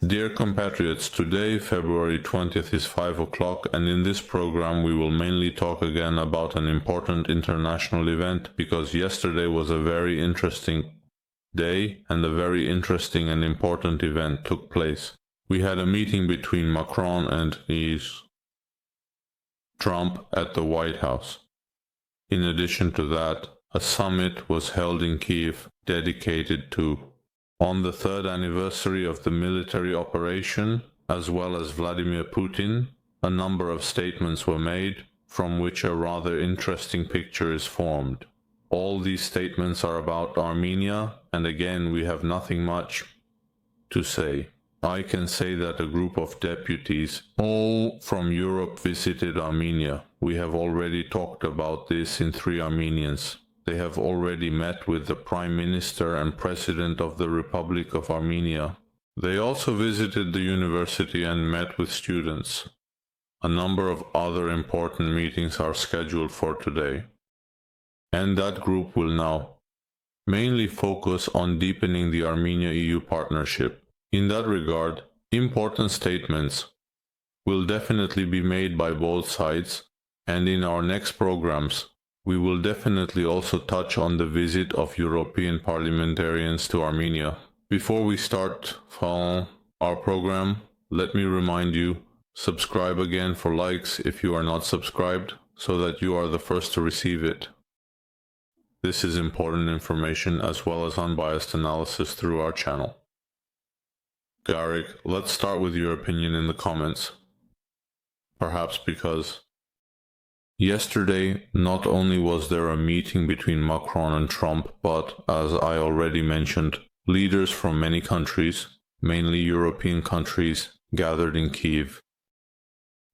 Dear compatriots, today, February 20th is 5 o'clock, and in this program we will mainly talk again about an important international event, because yesterday was a very interesting day and a very interesting and important event took place. We had a meeting between Macron and Trump at the White House. In addition to that, a summit was held in Kiev dedicated to on the third anniversary of the military operation, as well as Vladimir Putin. A number of statements were made, from which a rather interesting picture is formed. All these statements are about Armenia, and again we have nothing much to say. I can say that a group of deputies, all from Europe, visited Armenia. We have already talked about this in 3 Armenians. They have already met with the Prime Minister and President of the Republic of Armenia. They also visited the university and met with students. A number of other important meetings are scheduled for today. And that group will now mainly focus on deepening the Armenia-EU partnership. In that regard, important statements will definitely be made by both sides, and in our next programs, we will definitely also touch on the visit of European parliamentarians to Armenia. Before we start our program, let me remind you, subscribe again for likes if you are not subscribed, so that you are the first to receive it. This is important information as well as unbiased analysis through our channel. Garik, let's start with your opinion in the comments. Perhaps because yesterday, not only was there a meeting between Macron and Trump, but, as I already mentioned, leaders from many countries, mainly European countries, gathered in Kiev.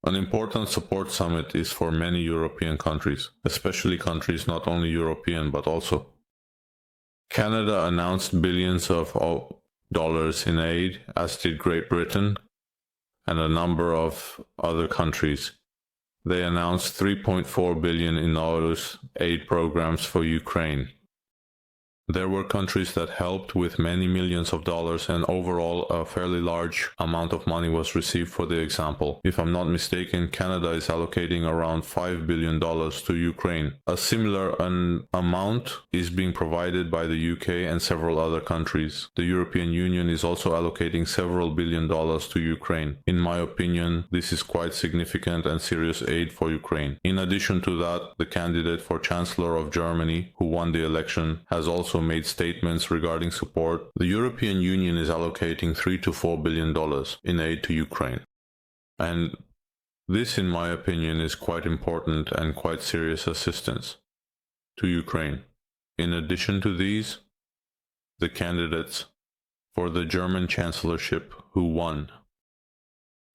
An important support summit is for many European countries, especially countries not only European but also. Canada announced billions of dollars in aid, as did Great Britain, and a number of other countries. They announced $3.4 billion in aid programs for Ukraine. There were countries that helped with many millions of dollars, and overall a fairly large amount of money was received for the example. If I'm not mistaken, Canada is allocating around $5 billion to Ukraine. A similar amount is being provided by the UK and several other countries. The European Union is also allocating several $billion to Ukraine. In my opinion, this is quite significant and serious aid for Ukraine. In addition to that, the candidate for Chancellor of Germany, who won the election, has also made statements regarding support. The European Union is allocating $3 to $4 billion in aid to Ukraine. And this, in my opinion, is quite important and quite serious assistance to Ukraine. In addition to these, the candidates for the German chancellorship who won.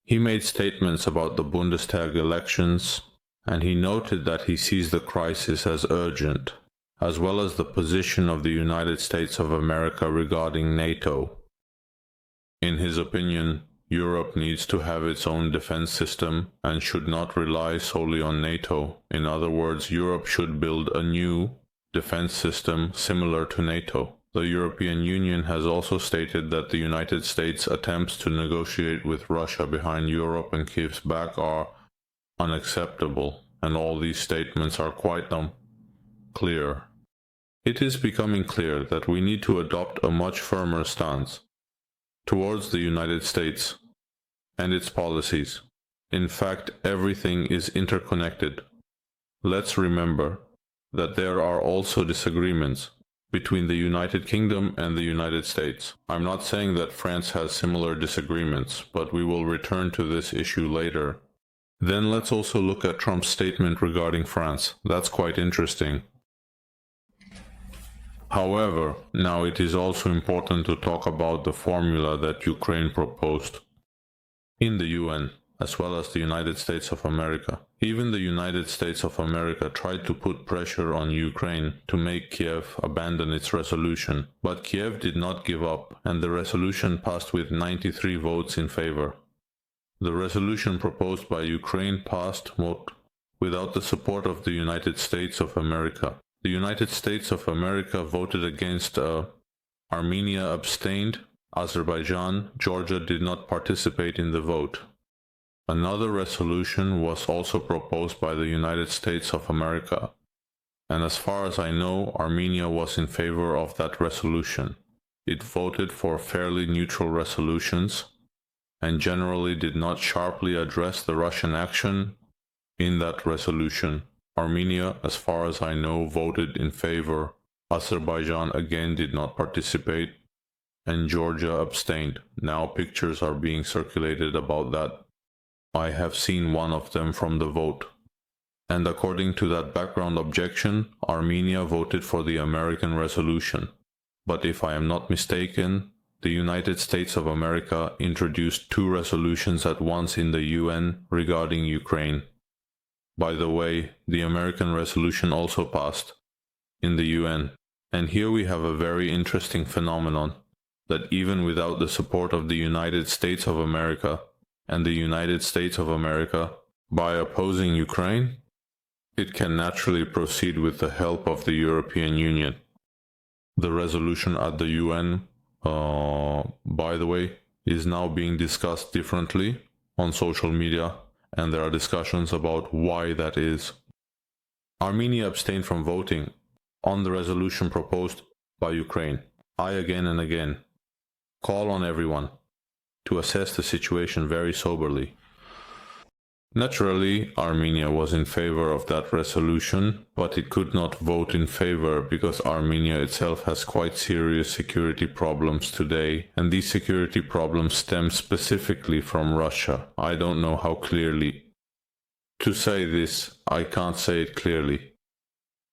He made statements about the Bundestag elections, and he noted that he sees the crisis as urgent, as well as the position of the United States of America regarding NATO. In his opinion, Europe needs to have its own defense system and should not rely solely on NATO. In other words, Europe should build a new defense system similar to NATO. The European Union has also stated that the United States' attempts to negotiate with Russia behind Europe and Kiev's back are unacceptable, and all these statements are quite clear. It is becoming clear that we need to adopt a much firmer stance towards the United States and its policies. In fact, everything is interconnected. Let's remember that there are also disagreements between the United Kingdom and the United States. I'm not saying that France has similar disagreements, but we will return to this issue later. Then let's also look at Trump's statement regarding France. That's quite interesting. However, now it is also important to talk about the formula that Ukraine proposed in the UN, as well as the United States of America. Even the United States of America tried to put pressure on Ukraine to make Kiev abandon its resolution, but Kiev did not give up, and the resolution passed with 93 votes in favor. The resolution proposed by Ukraine passed without the support of the United States of America. The United States of America voted against, Armenia abstained, Azerbaijan, Georgia did not participate in the vote. Another resolution was also proposed by the United States of America, and as far as I know, Armenia was in favor of that resolution. It voted for fairly neutral resolutions and generally did not sharply address the Russian action in that resolution. Armenia, as far as I know, voted in favor. Azerbaijan again did not participate, and Georgia abstained. Now pictures are being circulated about that. I have seen one of them from the vote. And according to that background objection, Armenia voted for the American resolution. But if I am not mistaken, the United States of America introduced two resolutions at once in the UN regarding Ukraine. By the way, the American resolution also passed in the UN. And here we have a very interesting phenomenon, that even without the support of the United States of America and the United States of America, by opposing Ukraine, it can naturally proceed with the help of the European Union. The resolution at the UN, by the way, is now being discussed differently on social media, and there are discussions about why that is. Armenia abstained from voting on the resolution proposed by Ukraine. I again and again call on everyone to assess the situation very soberly. Naturally, Armenia was in favor of that resolution, but it could not vote in favor because Armenia itself has quite serious security problems today, and these security problems stem specifically from Russia. I don't know how clearly to say this, I can't say it clearly.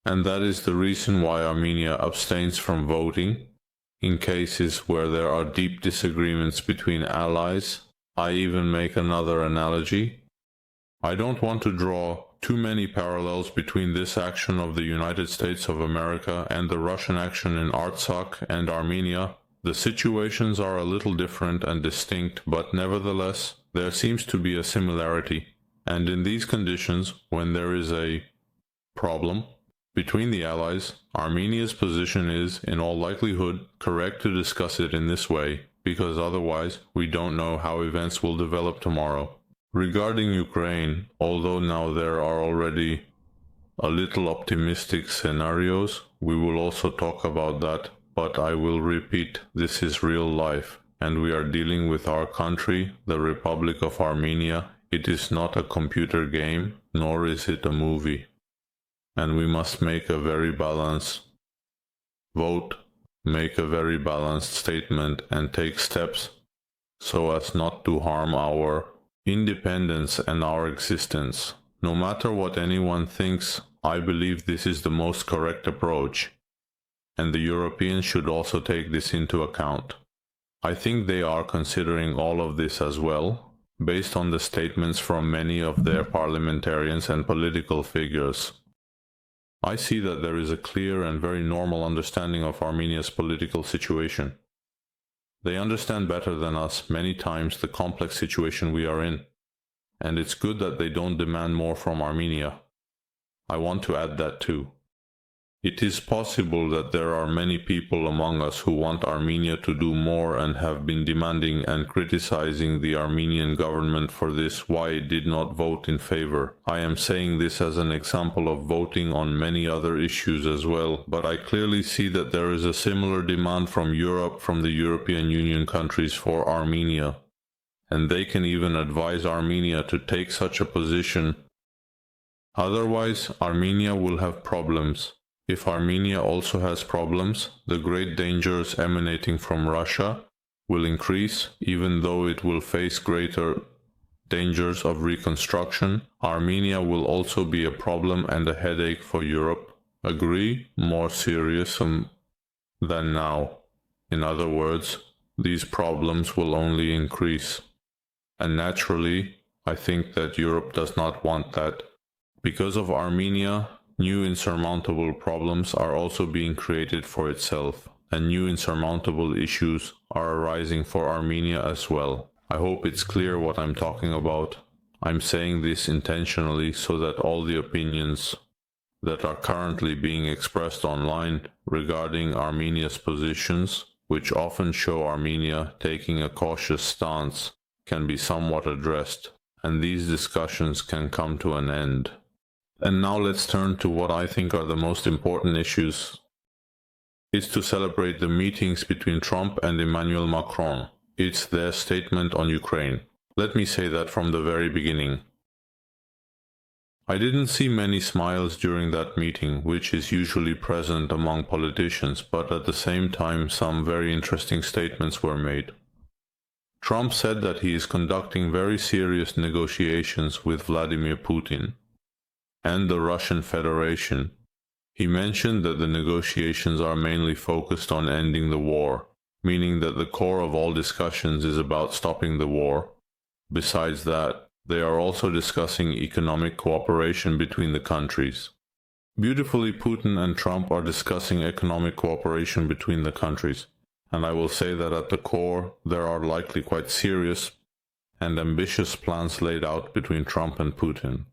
And that is the reason why Armenia abstains from voting in cases where there are deep disagreements between allies. I even make another analogy. I don't want to draw too many parallels between this action of the United States of America and the Russian action in Artsakh and Armenia. The situations are a little different and distinct, but nevertheless, there seems to be a similarity. And in these conditions, when there is a problem between the allies, Armenia's position is, in all likelihood, correct to discuss it in this way, because otherwise we don't know how events will develop tomorrow. Regarding Ukraine, although now there are already a little optimistic scenarios, we will also talk about that, but I will repeat, this is real life, and we are dealing with our country, the Republic of Armenia. It is not a computer game, nor is it a movie. And we must make a very balanced vote, make a very balanced statement, and take steps so as not to harm our independence and our existence. No matter what anyone thinks, I believe this is the most correct approach, and the Europeans should also take this into account. I think they are considering all of this as well, based on the statements from many of their parliamentarians and political figures. I see that there is a clear and very normal understanding of Armenia's political situation. They understand better than us many times the complex situation we are in, and it's good that they don't demand more from Armenia. I want to add that too. It is possible that there are many people among us who want Armenia to do more and have been demanding and criticizing the Armenian government for this, why it did not vote in favor. I am saying this as an example of voting on many other issues as well, but I clearly see that there is a similar demand from Europe, from the European Union countries for Armenia, and they can even advise Armenia to take such a position. Otherwise, Armenia will have problems. If Armenia also has problems, the great dangers emanating from Russia will increase, even though it will face greater dangers of reconstruction. Armenia will also be a problem and a headache for Europe. Agree? More serious than now. In other words, these problems will only increase. And naturally, I think that Europe does not want that. Because of Armenia, new insurmountable problems are also being created for itself, and new insurmountable issues are arising for Armenia as well. I hope it's clear what I'm talking about. I'm saying this intentionally so that all the opinions that are currently being expressed online regarding Armenia's positions which often show Armenia taking a cautious stance, can be somewhat addressed, and these discussions can come to an end. And now let's turn to what I think are the most important issues. It's to celebrate the meetings between Trump and Emmanuel Macron. It's their statement on Ukraine. Let me say that from the very beginning. I didn't see many smiles during that meeting, which is usually present among politicians, but at the same time some very interesting statements were made. Trump said that he is conducting very serious negotiations with Vladimir Putin and the Russian Federation. He mentioned that the negotiations are mainly focused on ending the war, meaning that the core of all discussions is about stopping the war. Besides that, they are also discussing economic cooperation between the countries. Beautifully, Putin and Trump are discussing economic cooperation between the countries, and I will say that at the core there are likely quite serious and ambitious plans laid out between Trump and Putin.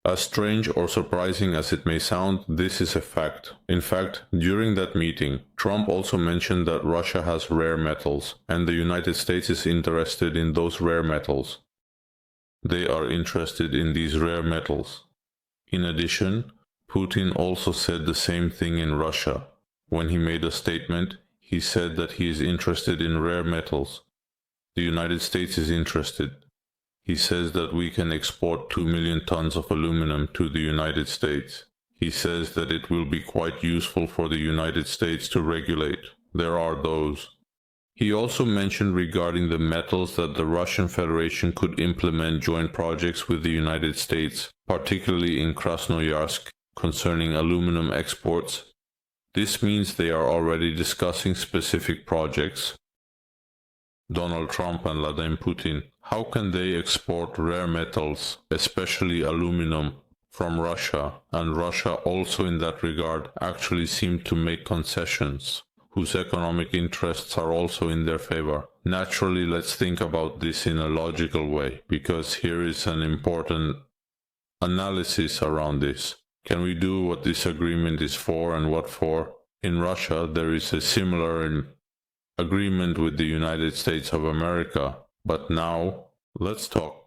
As strange or surprising as it may sound, this is a fact. In fact, during that meeting, Trump also mentioned that Russia has rare metals, and the United States is interested in those rare metals. They are interested in these rare metals. In addition, Putin also said the same thing in Russia. When he made a statement, he said that he is interested in rare metals. The United States is interested. He says that we can export 2 million tons of aluminum to the United States. He says that it will be quite useful for the United States to regulate. There are those. He also mentioned regarding the metals that the Russian Federation could implement joint projects with the United States, particularly in Krasnoyarsk, concerning aluminum exports. This means they are already discussing specific projects. Donald Trump and Vladimir Putin, how can they export rare metals, especially aluminum, from Russia, and Russia also in that regard actually seemed to make concessions, whose economic interests are also in their favor? Naturally, let's think about this in a logical way, because here is an important analysis around this. Can we do what this agreement is for and what for? In Russia, there is a similar agreement with the United States of America, but now let's talk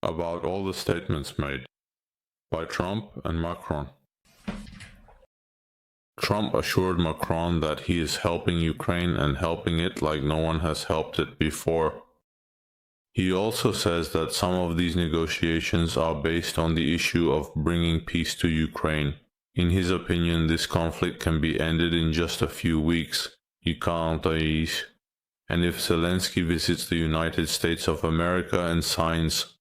about all the statements made by Trump and Macron. Trump assured Macron that he is helping Ukraine and helping it like no one has helped it before. He also says that some of these negotiations are based on the issue of bringing peace to Ukraine. In his opinion, this conflict can be ended in just a few weeks. And if Zelensky visits the United States of America and signs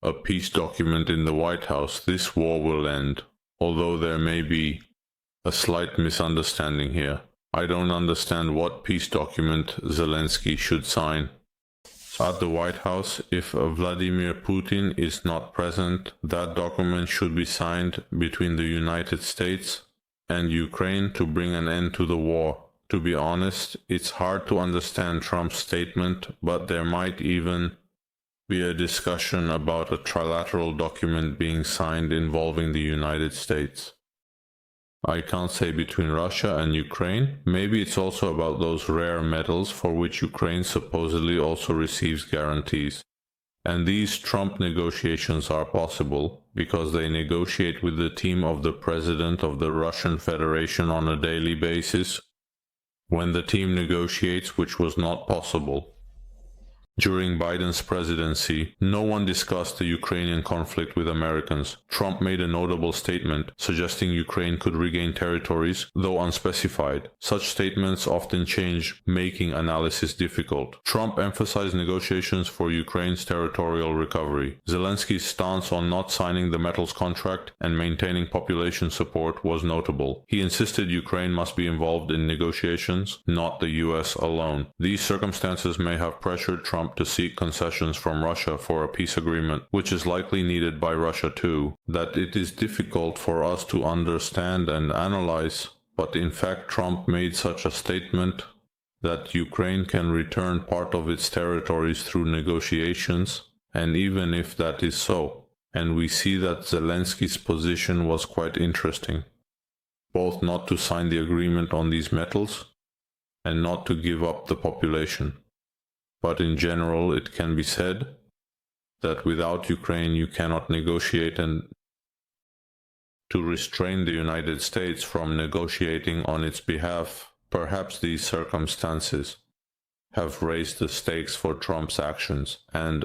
a peace document in the White House, this war will end. Although there may be a slight misunderstanding here. I don't understand what peace document Zelensky should sign. At the White House, if Vladimir Putin is not present, that document should be signed between the United States and Ukraine to bring an end to the war. To be honest, it's hard to understand Trump's statement, but there might even be a discussion about a trilateral document being signed involving the United States. I can't say between Russia and Ukraine. Maybe it's also about those rare metals for which Ukraine supposedly also receives guarantees. And these Trump negotiations are possible because they negotiate with the team of the president of the Russian Federation on a daily basis, when the team negotiates, which was not possible. During Biden's presidency, no one discussed the Ukrainian conflict with Americans. Trump made a notable statement suggesting Ukraine could regain territories, though unspecified. Such statements often change, making analysis difficult. Trump emphasized negotiations for Ukraine's territorial recovery. Zelensky's stance on not signing the metals contract and maintaining population support was notable. He insisted Ukraine must be involved in negotiations, not the US alone. These circumstances may have pressured Trump to seek concessions from Russia for a peace agreement, which is likely needed by Russia too. That it is difficult for us to understand and analyze, but in fact Trump made such a statement that Ukraine can return part of its territories through negotiations, and even if that is so, and we see that Zelensky's position was quite interesting, both not to sign the agreement on these metals, and not to give up the population. But in general, it can be said that without Ukraine you cannot negotiate, and to restrain the United States from negotiating on its behalf, perhaps these circumstances have raised the stakes for Trump's actions, and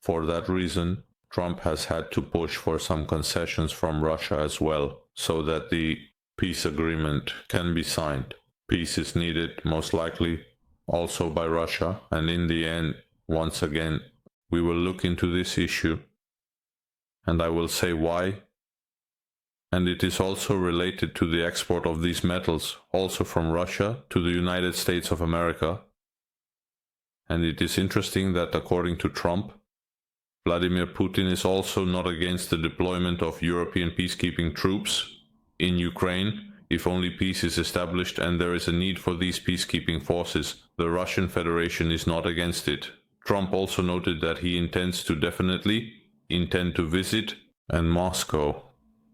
for that reason, Trump has had to push for some concessions from Russia as well, so that the peace agreement can be signed. Peace is needed, most likely, also by Russia, and in the end, once again, we will look into this issue, and I will say why. And it is also related to the export of these metals, also from Russia to the United States of America. And it is interesting that according to Trump, Vladimir Putin is also not against the deployment of European peacekeeping troops in Ukraine if only peace is established and there is a need for these peacekeeping forces. The Russian Federation is not against it. Trump also noted that he intends to visit Moscow,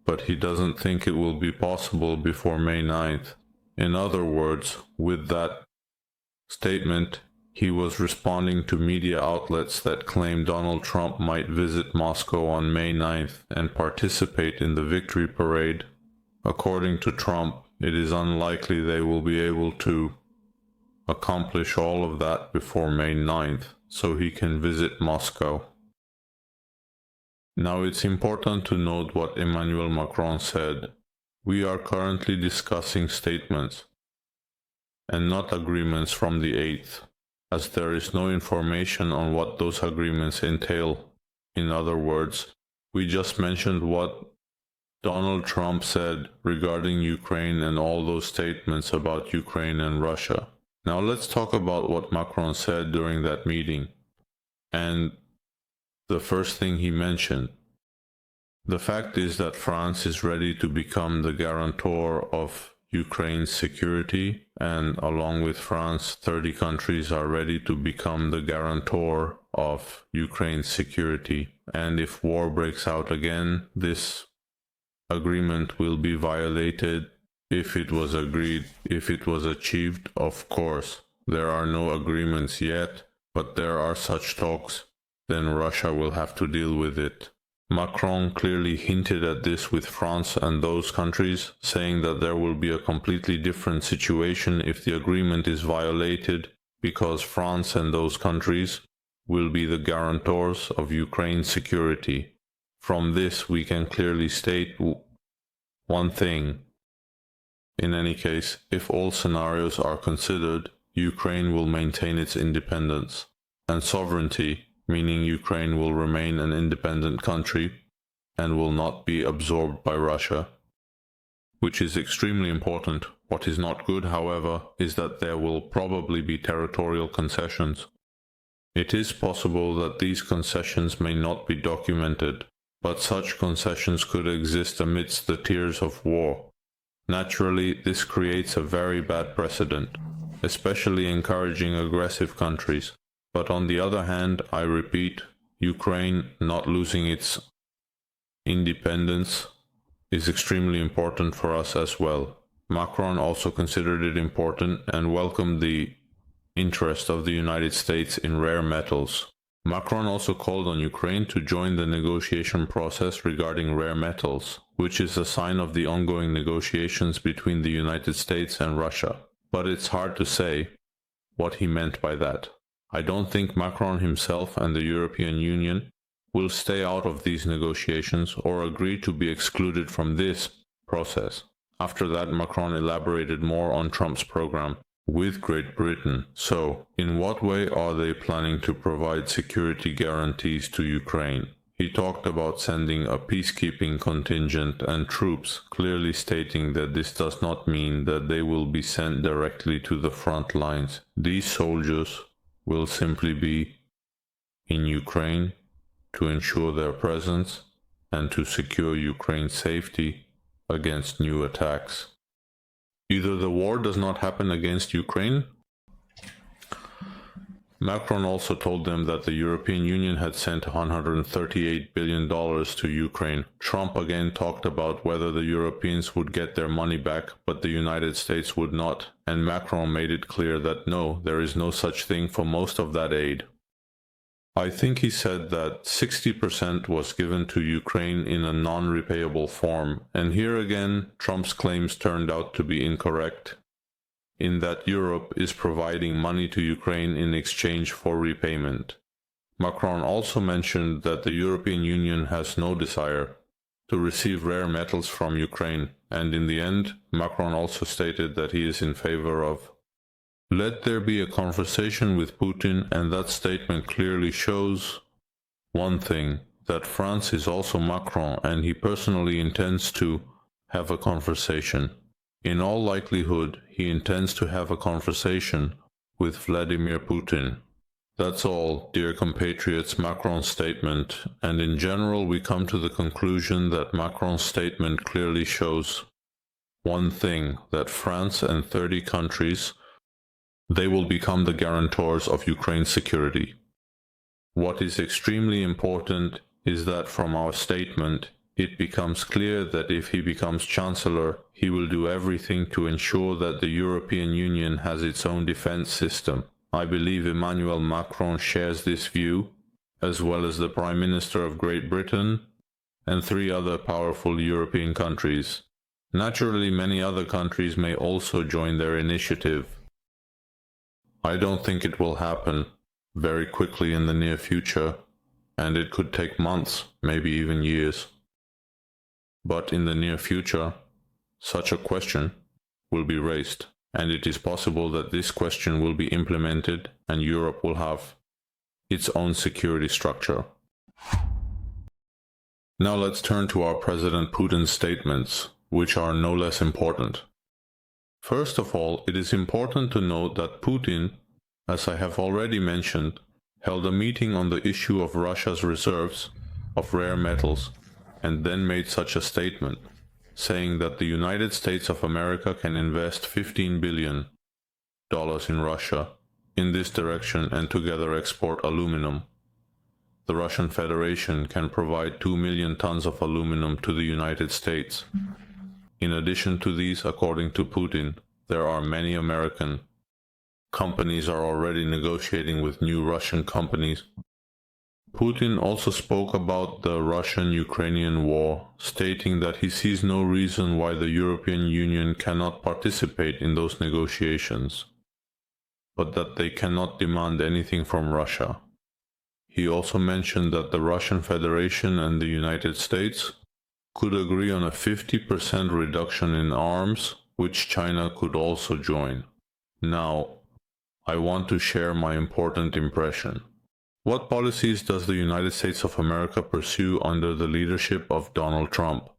but he doesn't think it will be possible before May 9th. In other words, with that statement, he was responding to media outlets that claimed Donald Trump might visit Moscow on May 9th and participate in the victory parade. According to Trump, it is unlikely they will be able to accomplish all of that before May 9th, so he can visit Moscow. Now it's important to note what Emmanuel Macron said. We are currently discussing statements and not agreements from the 8th, as there is no information on what those agreements entail. In other words, we just mentioned what Donald Trump said regarding Ukraine and all those statements about Ukraine and Russia. Now let's talk about what Macron said during that meeting. And the first thing he mentioned, the fact is that France is ready to become the guarantor of Ukraine's security, and along with France, 30 countries are ready to become the guarantor of Ukraine's security. And if war breaks out again, this agreement will be violated if it was agreed, if it was achieved. Of course, there are no agreements yet, but there are such talks. Then Russia will have to deal with it. Macron clearly hinted at this with France and those countries, saying that there will be a completely different situation if the agreement is violated, because France and those countries will be the guarantors of Ukraine's security. From this, we can clearly state one thing. In any case, if all scenarios are considered, Ukraine will maintain its independence and sovereignty, meaning Ukraine will remain an independent country and will not be absorbed by Russia, which is extremely important. What is not good, however, is that there will probably be territorial concessions. It is possible that these concessions may not be documented, but such concessions could exist amidst the tears of war. Naturally, this creates a very bad precedent, especially encouraging aggressive countries. But on the other hand, I repeat, Ukraine not losing its independence is extremely important for us as well. Macron also considered it important and welcomed the interest of the United States in rare metals. Macron also called on Ukraine to join the negotiation process regarding rare metals, which is a sign of the ongoing negotiations between the United States and Russia. But it's hard to say what he meant by that. I don't think Macron himself and the European Union will stay out of these negotiations or agree to be excluded from this process. After that, Macron elaborated more on Trump's program with Great Britain. So, in what way are they planning to provide security guarantees to Ukraine? He talked about sending a peacekeeping contingent and troops, clearly stating that this does not mean that they will be sent directly to the front lines. These soldiers will simply be in Ukraine to ensure their presence and to secure Ukraine's safety against new attacks. Either the war does not happen against Ukraine, Macron also told them that the European Union had sent $138 billion to Ukraine. Trump again talked about whether the Europeans would get their money back, but the United States would not, and Macron made it clear that no, there is no such thing for most of that aid. I think he said that 60% was given to Ukraine in a non-repayable form, and here again, Trump's claims turned out to be incorrect, in that Europe is providing money to Ukraine in exchange for repayment. Macron also mentioned that the European Union has no desire to receive rare metals from Ukraine, and in the end, Macron also stated that he is in favor of let there be a conversation with Putin, and that statement clearly shows one thing, that France is also Macron and he personally intends to have a conversation. In all likelihood, he intends to have a conversation with Vladimir Putin. That's all, dear compatriots, Macron's statement, and in general we come to the conclusion that Macron's statement clearly shows one thing, that France and 30 countries, they will become the guarantors of Ukraine's security. What is extremely important is that from our statement, it becomes clear that if he becomes Chancellor, he will do everything to ensure that the European Union has its own defense system. I believe Emmanuel Macron shares this view, as well as the Prime Minister of Great Britain and 3 other powerful European countries. Naturally, many other countries may also join their initiative. I don't think it will happen very quickly in the near future, and it could take months, maybe even years. But in the near future, such a question will be raised, and it is possible that this question will be implemented and Europe will have its own security structure. Now let's turn to our President Putin's statements, which are no less important. First of all, it is important to note that Putin, as I have already mentioned, held a meeting on the issue of Russia's reserves of rare metals, and then made such a statement, saying that the United States of America can invest $15 billion in Russia in this direction and together export aluminum. The Russian Federation can provide 2 million tons of aluminum to the United States. In addition to these, according to Putin, there are many American companies are already negotiating with new Russian companies. Putin also spoke about the Russian-Ukrainian war, stating that he sees no reason why the European Union cannot participate in those negotiations, but that they cannot demand anything from Russia. He also mentioned that the Russian Federation and the United States could agree on a 50% reduction in arms, which China could also join. Now, I want to share my important impression. What policies does the United States of America pursue under the leadership of Donald Trump?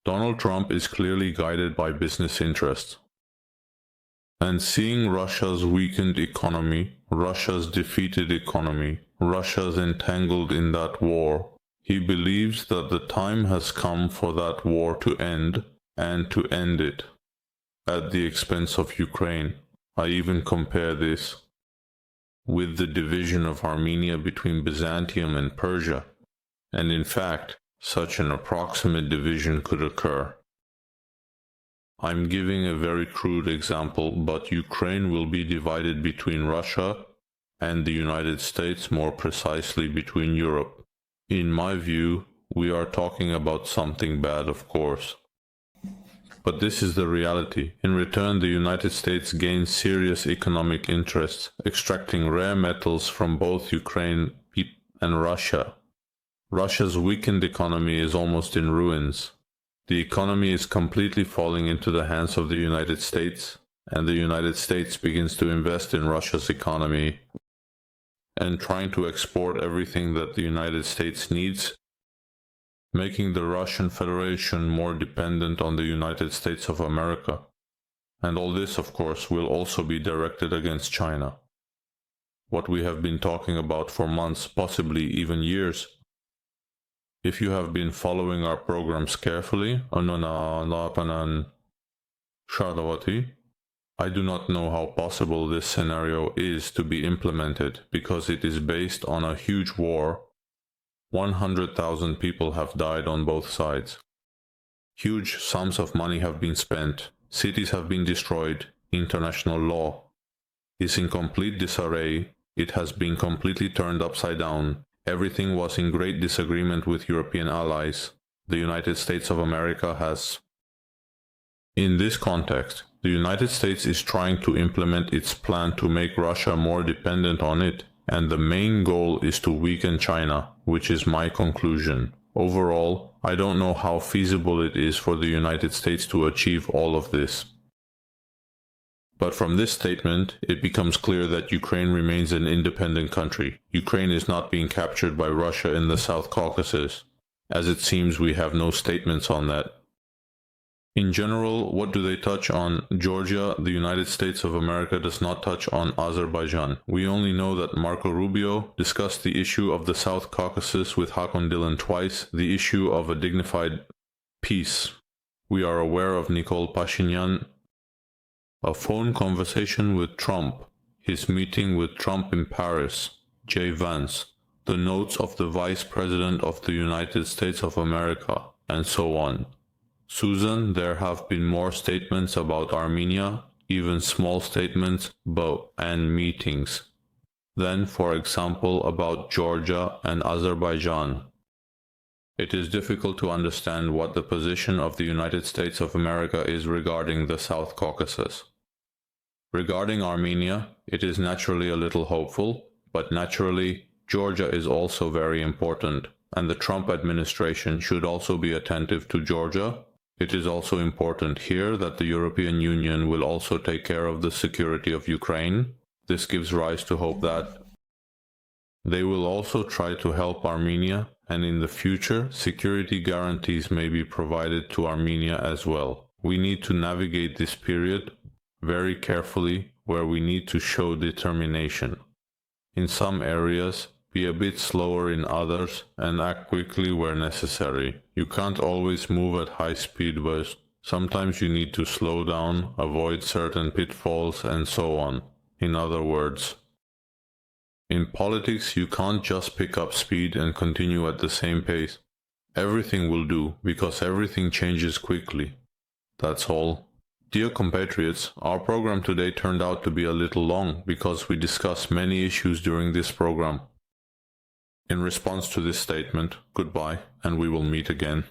Donald Trump is clearly guided by business interests. And seeing Russia's weakened economy, Russia's defeated economy, Russia's entangled in that war, he believes that the time has come for that war to end, and to end it at the expense of Ukraine. I even compare this with the division of Armenia between Byzantium and Persia, and in fact, such an approximate division could occur. I'm giving a very crude example, but Ukraine will be divided between Russia and the United States, more precisely between Europe. In my view, we are talking about something bad, of course. But this is the reality. In return, the United States gains serious economic interests, extracting rare metals from both Ukraine and Russia. Russia's weakened economy is almost in ruins. The economy is completely falling into the hands of the United States, and the United States begins to invest in Russia's economy and trying to export everything that the United States needs, making the Russian Federation more dependent on the United States of America. And all this, of course, will also be directed against China. What we have been talking about for months, possibly even years. If you have been following our programs carefully, I do not know how possible this scenario is to be implemented because it is based on a huge war. 100,000 people have died on both sides. Huge sums of money have been spent, cities have been destroyed, international law is in complete disarray, it has been completely turned upside down, everything was in great disagreement with European allies, the United States of America has. In this context, the United States is trying to implement its plan to make Russia more dependent on it, and the main goal is to weaken China, which is my conclusion. Overall, I don't know how feasible it is for the United States to achieve all of this. But from this statement, it becomes clear that Ukraine remains an independent country. Ukraine is not being captured by Russia in the South Caucasus. As it seems, we have no statements on that. In general, what do they touch on? Georgia, the United States of America does not touch on Azerbaijan. We only know that Marco Rubio discussed the issue of the South Caucasus with Hakan Fidan twice, the issue of a dignified peace. We are aware of Nikol Pashinyan, a phone conversation with Trump, his meeting with Trump in Paris, J. Vance, the notes of the Vice President of the United States of America, and so on. Susan, there have been more statements about Armenia, even small statements, and meetings. Then, for example, about Georgia and Azerbaijan. It is difficult to understand what the position of the United States of America is regarding the South Caucasus. Regarding Armenia, it is naturally a little hopeful, but naturally, Georgia is also very important, and the Trump administration should also be attentive to Georgia. It is also important here that the European Union will also take care of the security of Ukraine. This gives rise to hope that they will also try to help Armenia, and in the future, security guarantees may be provided to Armenia as well. We need to navigate this period very carefully, where we need to show determination. In some areas, be a bit slower in others, and act quickly where necessary. You can't always move at high speed, but sometimes you need to slow down, avoid certain pitfalls, and so on. In other words, in politics, you can't just pick up speed and continue at the same pace. Everything will do, because everything changes quickly. That's all. Dear compatriots, our program today turned out to be a little long because we discussed many issues during this program. In response to this statement, goodbye, and we will meet again.